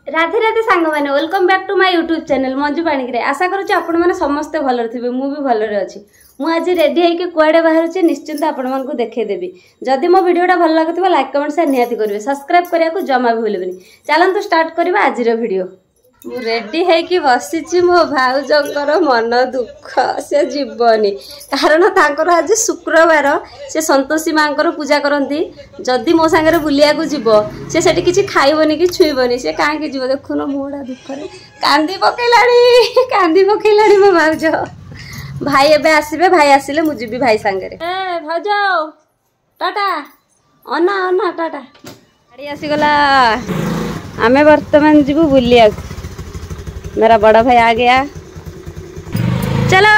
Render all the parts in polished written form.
राधे राधे सांग मैंने welcome back to my YouTube channel Manju Panigrahi. आशा करुच्ची आपण मैंने समस्ते भलरे थे मुझे भलरे अच्छी। मुझे रेडी होकर कुआडे बाहर निश्चिंत आपण देखदेवी। जदि मो वीडियोटा भल लगे लाइक कमेंट शेयर निहाती करेंगे। सब्सक्राइब करने को जमा भी भूलें। चलतु स्टार्ट करवा आज वीडियो। रेडी होगी बसी मो भाउजर मन दुख से जीवनी कारण तांकर आज शुक्रवार से संतोषी माँ पूजा करती। जदि मो सांगे बुलिया जीव से किसी खाइबनी कि छुईबनी से कहीं जीव देखुन मुड़ा दुखरे कांदी पकेला मो भाउज। भाई एबे आसबे भाई आसिले मु जीवी भाई सांगे भाउज टाटा अना अना टाटा। गाड़ी आसीगला आमे वर्तमान जीवु बुलिया। मेरा बड़ा भाई आ गया चलो।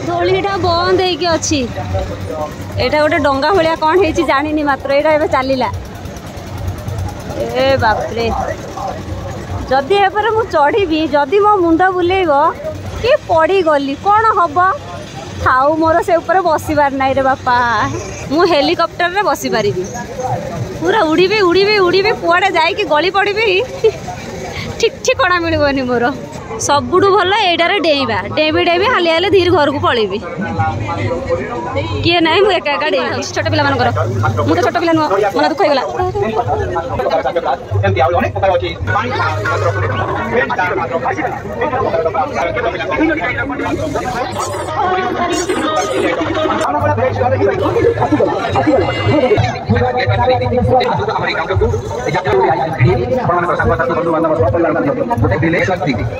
दोलीटा बंद होगी एटा गोटे डंगा भाया कौन है जानी मात्र यहाँ चलला ए बापरे। जदि एपर मु चढ़ी जदि मो मुंड बुलेब कि पड़ी गली कौन हम थाऊ मोर से ऊपर बसबार नाई रे बापा। मु हेलिकॉप्टर रे बसी पारि पूरा उड़ी उड़ी कुआड़े जाइए गली पड़ी ठीक ठिकଣା मिलबनी मोर। सबुठू भल एटारे डेइबा डेबी हाली हाली धीरे घर को पलैबी किए ना मुझे एका एका डेइबी छोट पिला मानकर मु तो छोट पिला नुह मन दुख होगला।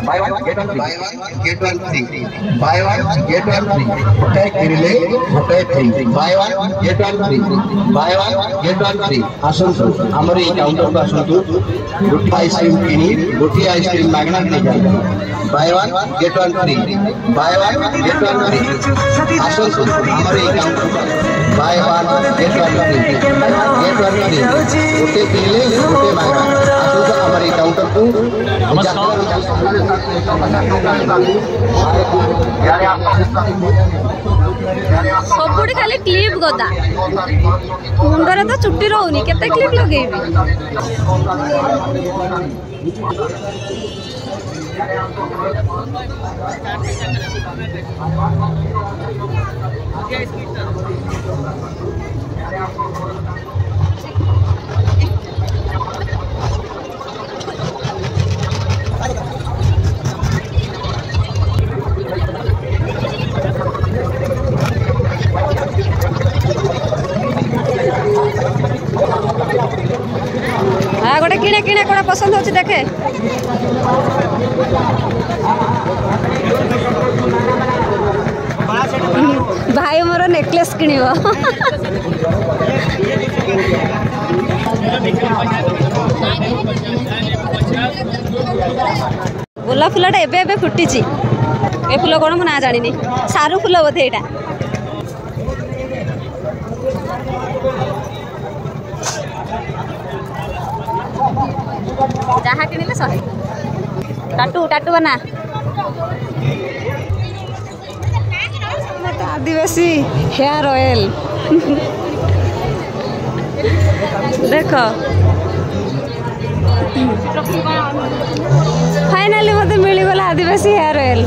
Buy one get one free. Buy one get one free. Protect relay, protect free. Buy one get one free. Buy one get one free. आसंतु हमारे काउंटर पर आसंतु गोटी आइसक्रीम किनी गोटी आइसक्रीम मागना नहीं जाए। Buy one get one free. Buy one get one free. आसंतु हमारे counter पर buy one get one free. Get one free. गोटे किले गोटे मागना आसंतु हमारे काउंटर को सबुठी खाली क्लिप गदा मुंडरे तो चुट्टी रोनी केते क्लिप लगेबी। हाँ गोटे किणे किणे कौन पसंद हो देखे भाई मोर नेकलेस किणव गोलाप फुलटा एबे फुटी ए फुल कौन मु ना जानी सारू फुल बोधे यहाँ जहाँ किणिले 100 टाटू टाटू बना आदिवासी हेयर ऑयल देख फाइनाली मत मिलगला आदिवासी हेयर ऑयल।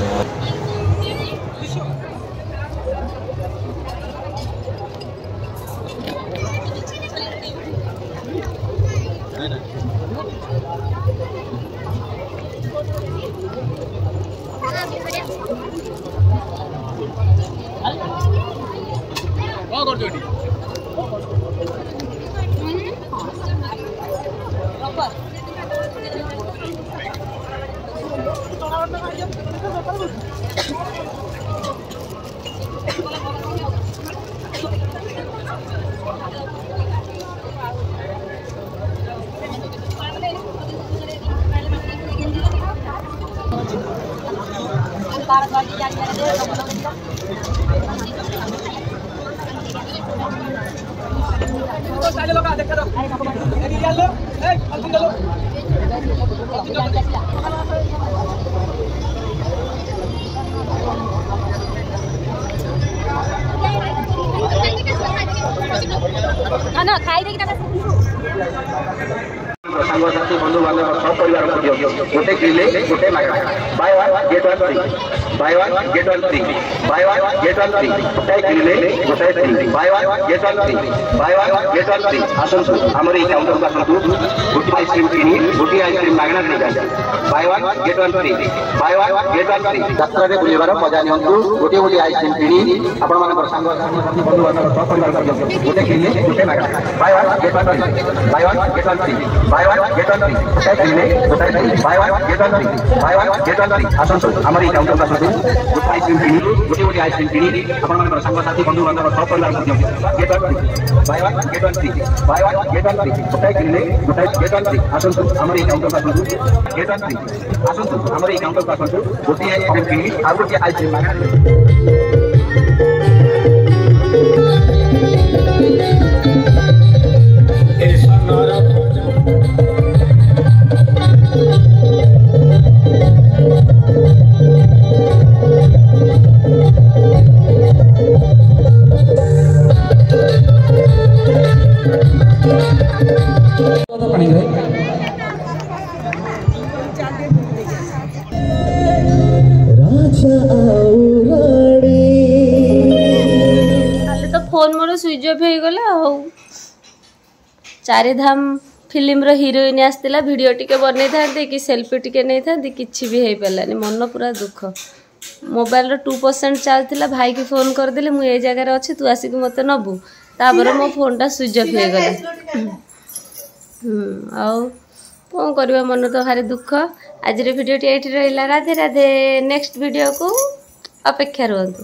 साथी बंधु बांधव सब परिवार गोटे किले गोटे मागणा buy one get one free buy one get one free buy one get one free गोटे किले गोटे free buy one get one free buy one get one free आसंतु हमर ई काउंटर को आसंतु गोटे आइसक्रीम किनी गोटे आइसक्रीम मागणा दे जाय bye one get one free buy one get one free यात्रा रे बुलिबार मजा नियंतु गोटे गोटे आइसक्रीम किनी आपण मानकर संग साथी बंधु बांधव सब परिवार गोटे किले गोटे मागणा buy one get one free buy one get one free buy one get one free गोटे किले गोटे free buy one get one free buy one get one free आसंतु हमर ई काउंटर को आसंतु गोटे आइसक्रीम किनी गोटे गोटे आइसक्रीम किनी आपण मानकर संग साथी बंधु बांधव सब परिवार gate one free buy one get one free buy one get one free गोटे किले गोटे गेट वन फ्री आसंतु हमर ई काउंटर को आसंतु गेट वन फ्री आसंतु हमर ई काउंटर को आसंतु गोटे आइसक्रीम किनी आ गोटे आइसक्रीम मागणा फोन मोर स्विच ऑफ हो गला हो चारिधाम फिल्म रो हीरोइन आसला वीडियो टिके बनै था कि सेल्फी टिके नहीं था किछि भी हो पारानी मन पूरा दुख मोबाइल रो 2% चार्ज थिला भाई की फोन कर देले मु ए जगह रे अछि तू आसी के मते नबु तापर मो फोन टा स्विच ऑफ हो गला आउ कौन करबा मन तो भारी दुख आज रे वीडियो टी एठी रहला राधे राधे नेक्स्ट वीडियो को अपेक्षा रहंतु।